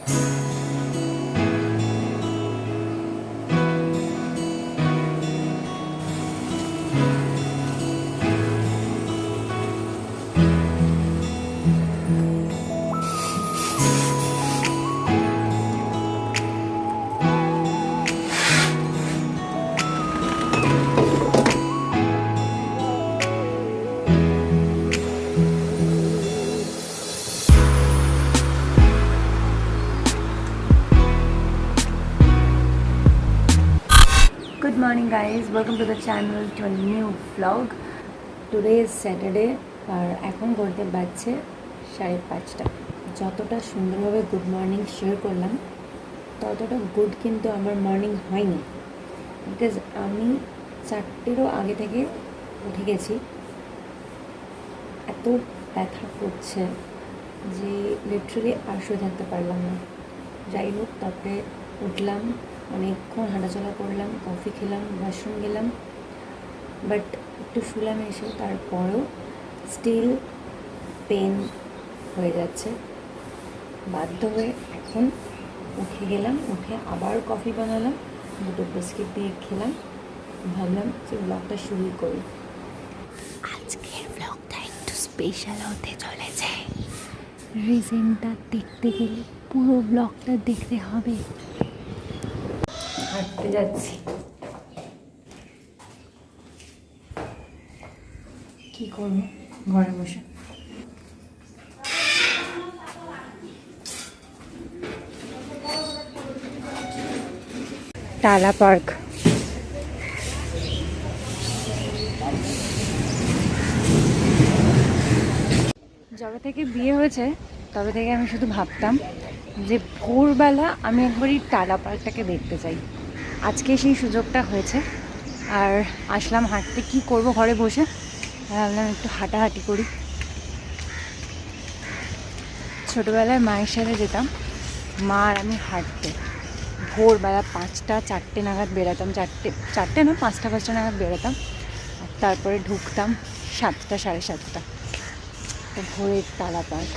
Good morning guys, welcome to the channel to a new vlog. Today is Saturday আর এখন করতে বাজছে 5:30। যতটা সুন্দরভাবে গুড মর্নিং শেয়ার করলাম ততটা গুড কিন্তু আমার মর্নিং হয়নি, বিকজ আমি 4টেরও আগে থেকে উঠে গেছি। এত ব্যথা করছে যে লিটারালি আর শুয়ে থাকতে পারলাম না। যাই হোক, তারপরে উঠলাম, অনেকক্ষণ হাঁটাচলা করলাম, কফি খেলাম, ওয়াশরুম গেলাম, বাট একটু শুলাম এসে, তারপরেও স্টিল পেন হয়ে যাচ্ছে। বাধ্য হয়ে এখন উঠে গেলাম, উঠে আবার কফি বানালাম, দুটো বিস্কিট দিয়ে খেলাম, ভাবলাম যে ব্লগটা শুরুই করি। আজকের ব্লগটা একটু স্পেশাল হতে চলেছে। রিজনটা দেখতে গেলে পুরো ব্লগটা দেখতে হবে। হাঁটতে যাচ্ছি, কি করবো ঘরে বসে। টালা পার্ক, যবে থেকে বিয়ে হয়েছে তবে থেকে আমি শুধু ভাবতাম যে ভোরবেলা আমি একবারই টালা পার্কটাকে দেখতে চাই। আজকে সেই সুযোগটা হয়েছে, আর আসলাম হাঁটতে। কি করব ঘরে বসে, ভাবলাম একটু হাঁটাহাঁটি করি। ছোটোবেলায় মায়ের সাথে যেতাম, মা আর আমি হাঁটতে ভোরবেলা 5টা-4টে নাগাদ বেরোতাম। চারটে না, 5টা নাগাদ বেরোতাম, আর তারপরে ঢুকতাম 7টা-7:30। তো ভোরের টালা পার্ক।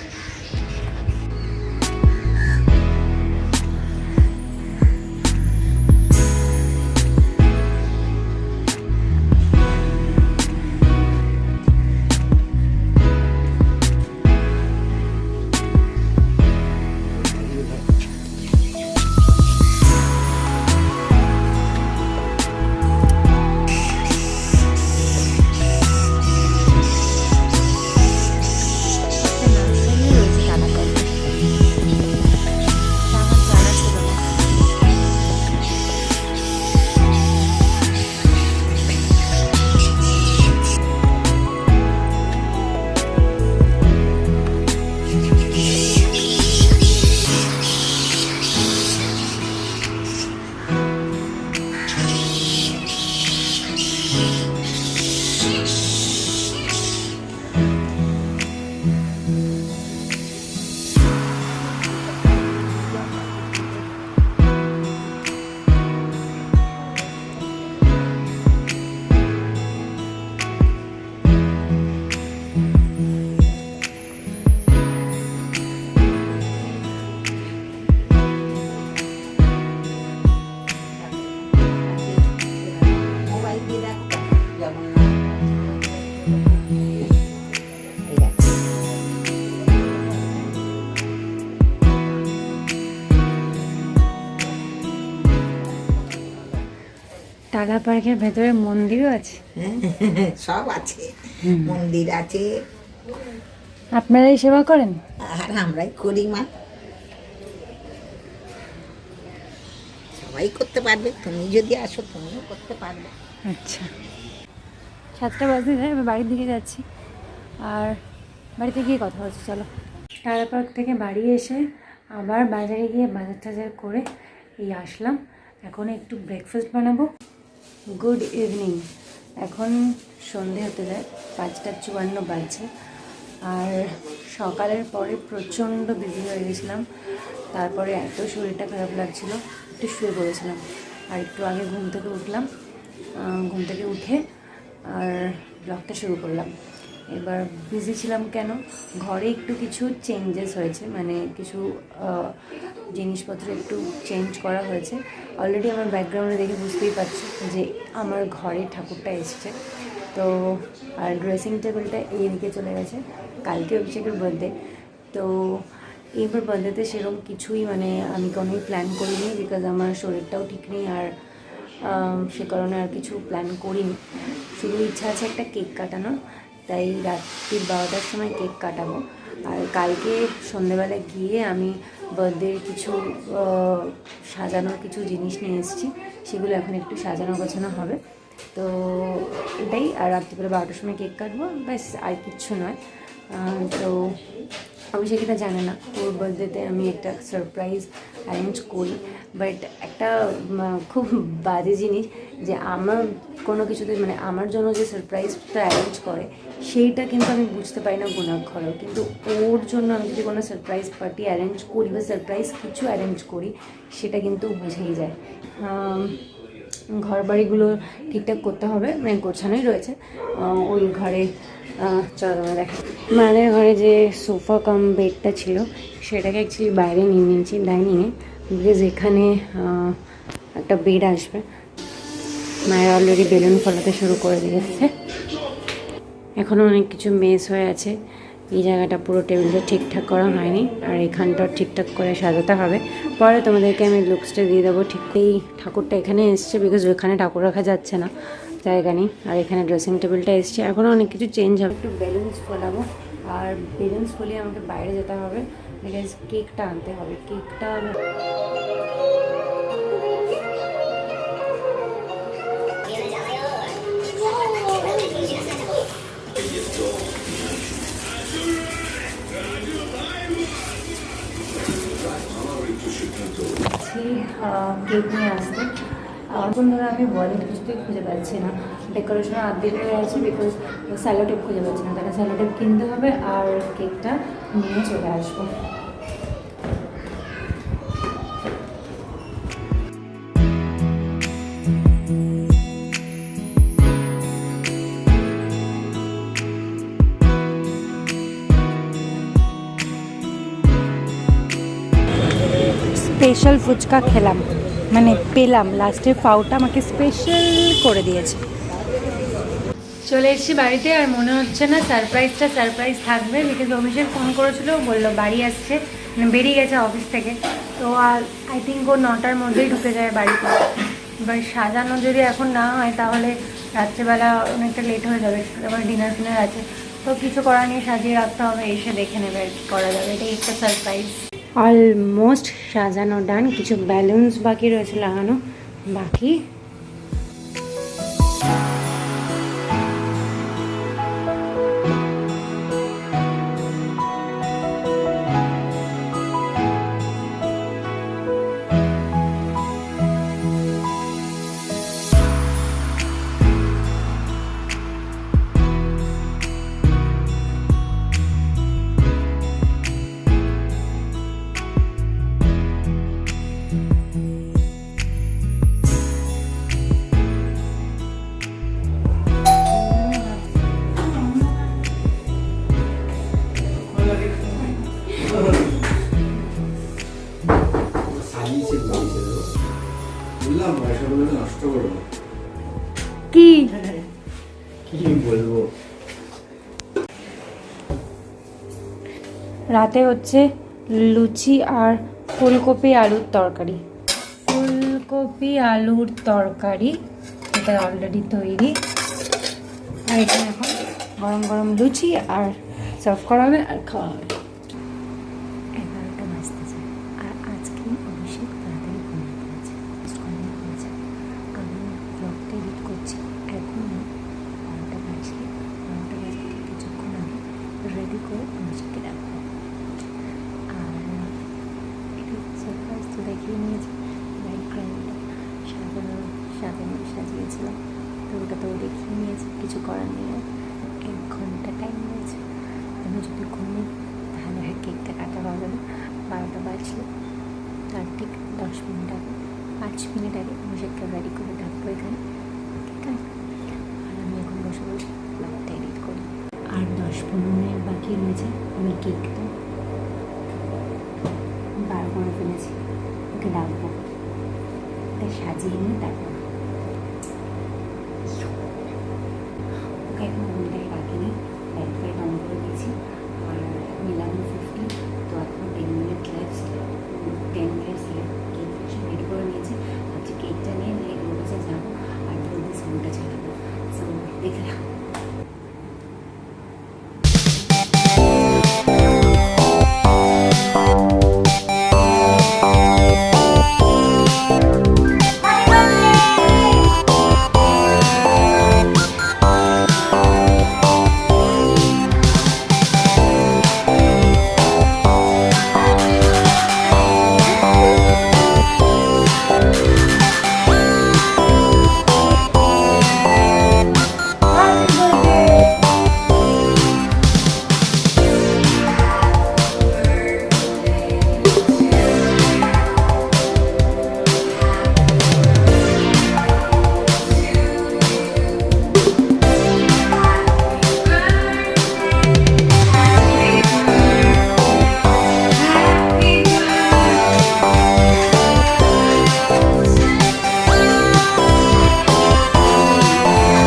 টালা পার্কের ভেতরে মন্দিরও আছে, সব আছে, মন্দির আছে। আপনারাই সেবা করেন? আর আমরাই করি মা, সবাই করতে পারবে, তুমি যদি আসো তুমিও করতে পারবে। আচ্ছা, 7টা বাজতে যায়, এবার বাড়ির দিকে যাচ্ছি, আর বাড়িতে গিয়ে কথা হচ্ছে। চলো। টালা পার্ক থেকে বাড়ি এসে আবার বাজারে গিয়ে বাজার টাজার করে এই আসলাম। এখন একটু ব্রেকফাস্ট বানাবো। Good evening. এখন সন্ধে হতে যায়, 5টা 54 বাজছে। আর সকালের পরে প্রচণ্ড বিজি হয়ে গেছিলাম, তারপরে এত শরীরটা খারাপ লাগছিলো, একটু শুয়ে পড়েছিলাম। আর একটু আগে ঘুম থেকে উঠলাম, ঘুম থেকে উঠে আর ব্লগটা শুরু করলাম। এবার বিজি ছিলাম কেন, ঘরে একটু কিছু চেঞ্জেস হয়েছে, মানে কিছু জিনিসপত্র একটু চেঞ্জ করা হয়েছে। অলরেডি আমার ব্যাকগ্রাউন্ডে দেখে বুঝতেই পারছি যে আমার ঘরে ঠাকুরটা এসছে। তো আর ড্রেসিং টেবিলটা এইদিকে চলে গেছে। কালকে অভিষেকের বার্থডে, তো এইবার বার্থডেতে সেরকম কিছুই মানে আমি কোনোই প্ল্যান করিনি, বিকজ আমার শরীরটাও ঠিক নেই, আর সে কারণে আর কিছু প্ল্যান করিনি। শুধু ইচ্ছা আছে একটা কেক কাটানোর, তাই রাত্রির 12টার সময় কেক কাটাবো। আর কালকে সন্ধেবেলায় গিয়ে আমি বার্থডের কিছু সাজানোর কিছু জিনিস নিয়ে এসেছি, সেগুলো এখন একটু সাজানো গোছানো হবে। তো এটাই, আর রাত্রিবেলা 12টার সময় কেক কাটবো, ব্যাস, আর কিচ্ছু নয়। তো অভিষেক এটা জানে না ওর বার্থডেতে আমি একটা সারপ্রাইজ অ্যারেঞ্জ করি, বাট একটা খুব বাজে জিনিস যে আমার কোনো কিছুতে মানে আমার জন্য যে সারপ্রাইজটা অ্যারেঞ্জ করে সেইটা কিন্তু আমি বুঝতে পারি না গুণাক্ষরেও, কিন্তু ওর জন্য আমি যদি কোনো সারপ্রাইজ পার্টি অ্যারেঞ্জ করি বা সারপ্রাইজ কিছু অ্যারেঞ্জ করি সেটা কিন্তু বুঝেই যায়। ঘর বাড়িগুলো ঠিকঠাক করতে হবে, মানে গোছানোই রয়েছে। ওই ঘরে চলো তোমরা দেখা, মায়ের ঘরে যে সোফা কাম বেডটা ছিল সেটাকে অ্যাকচুয়ালি বাইরে নিয়ে নিয়েছি ডাইনিংয়ে, বিকজ এখানে একটা বেড আসবে। মায়ের অলরেডি বেলুন ফলাতে শুরু করে দিয়েছে, এখনও অনেক কিছু মেস হয়ে আছে। এই জায়গাটা পুরো টেবিলটা ঠিকঠাক করা হয়নি, আর এখানটা ঠিকঠাক করে সাজাতে হবে। পরে তোমাদেরকে আমি লুকসটা দিয়ে দেবো। ঠিক এই ঠাকুরটা এখানে এসছে, বিকজ ওইখানে ঠাকুর রাখা যাচ্ছে না, জায়গা নেই। আর এখানে ড্রেসিং টেবিলটা এসছে, এখনও অনেক কিছু চেঞ্জ হবে। একটু বেলুনস ফোলাবো, আর বেলুনস ফলিয়ে আমাকে বাইরে যেতে হবে, বিকজ কেকটা আনতে হবে। কেকটা কেক নিয়ে আসতে। এখন ধরো আমি ওয়ালেট কিছুতেই খুঁজে পাচ্ছি না, ডেকোরেশনের আর্ধেক হয়ে আছে, বিকজ স্যালো টেপ খুঁজে পাচ্ছি না, তাহলে স্যালো টেপ কিনতে হবে আর কেকটা নিয়ে চলে আসবো। স্পেশাল ফুচকা খেলাম, মানে পেলাম, লাস্টের পাউটা আমাকে স্পেশাল করে দিয়েছে। চলে এসেছি বাড়িতে, আর মনে হচ্ছে না সারপ্রাইজ থাকবে, বিকজ অভিষেক ফোন করেছিল, বললো বাড়ি আসছে, মানে বেরিয়ে গেছে অফিস থেকে। তো আর আই থিঙ্ক ও 9টার মধ্যেই ঢুকে যায় বাড়িতে। এবার সাজানো যদি এখন না হয় তাহলে রাত্রেবেলা অনেকটা লেট হয়ে যাবে, আবার ডিনার ফিনার আছে, তো কিছু করার নিয়ে সাজিয়ে রাখতে হবে, এসে দেখে নেবে আর কি করা যাবে। এটাই একটা সারপ্রাইজ। অলমোস্ট সাজানো ডান, কিছু ব্যালুনস বাকি রয়েছে লাগানো বাকি। কি বলবো, রাতে হচ্ছে লুচি আর ফুলকপি আলুর তরকারি। এটা অলরেডি তৈরি, আর এখানে এখন গরম গরম লুচি আর সার্ভ করা হবে আর খাওয়া হবে। 11টা বাজতেছে, আর আজকে অভিষেক তাড়াতাড়ি ঘুমাতে আছে, আমি ব্লগটা এডিট করছি। এখন 12টা বাজে, 12টা বাজে কিছুক্ষণ আগে রেডি করে অভিষেককে রাখবো। আর এটা সারপ্রাইজ তো দেখিয়ে নিয়েছি, ব্যাকগ্রাউন্ডটা সাজিয়েছিলাম, তো ওটা তো দেখিয়ে নিয়েছি, কিছু করার নেই। 1 ঘন্টা টাইম রয়েছে, আমি যদি ঘুমিয়ে তাহলে কেকটা কাটা হবে না। 12টা বাজলে তার ঠিক 10 মিনিট আগে, 5 মিনিট আগে অভিষেককে রেডি করে ডাকবো এখানে, ঠিক আছে? আর আমি এখন বসে ব্লগটা এডিট করি। আর 10-15 মিনিট বাকি রয়েছে। আমি কেকটা বার করে ফেলেছি, ওকে ডাকবো, ওকে সাজিয়ে নিই, তারপর ওকে এখন ঘুম থেকে ডাকিনি, লাইট ফাইট অন করে দিয়েছি। আর এখন 11:50, তো এখন 10 minute left, 10 minutes left. Cake সব রেডি করে নিয়েছি, ভাবছি কেকটা নিয়ে ওর কাছে যাবো আর বলতে সাউন্ডটা চালাবো। সো দেখে রাখো।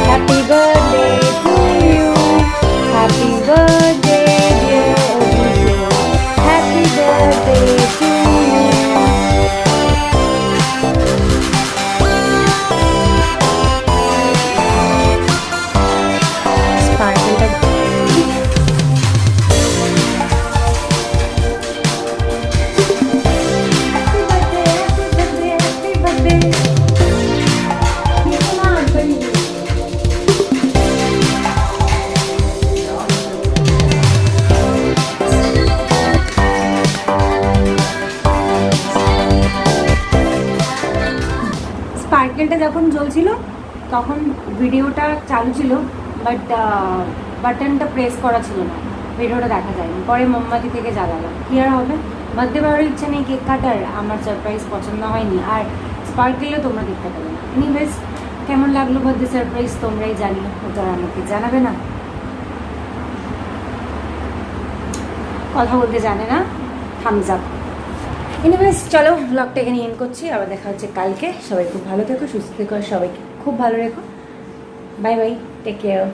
Happy birthday to you. Happy birthday, dear Avishek. Happy birthday to you. Sparkle. Happy birthday, happy birthday. স্পার্কেলটা যখন জ্বলছিল তখন ভিডিওটা চালু ছিল, বাট বাটনটা প্রেস করা ছিল না, ভিডিওটা দেখা যায়নি। পরে মোমবাতি থেকে জ্বালালাম, কী আর হবে। বার্থডে বাড়ার ইচ্ছা নেই, কেক কাটার, আমার সারপ্রাইজ পছন্দ হয়নি, আর স্পার্কেলও তোমরা দেখতে পেলে না। এনিওয়েজ, কেমন লাগলো বার্থডে সারপ্রাইজ তোমরাই জানিও, ওটা আমাকে জানাবে না? কথা বলতে জানে না, থামস আপ। এনিওয়েজ, চলো ব্লগটা এখানে এন্ড করছি, আবার দেখা হচ্ছে কালকে। সবাই খুব ভালো থেকো, সুস্থ থেকো, আর সবাইকে খুব ভালো রেখো। Bye bye, take care.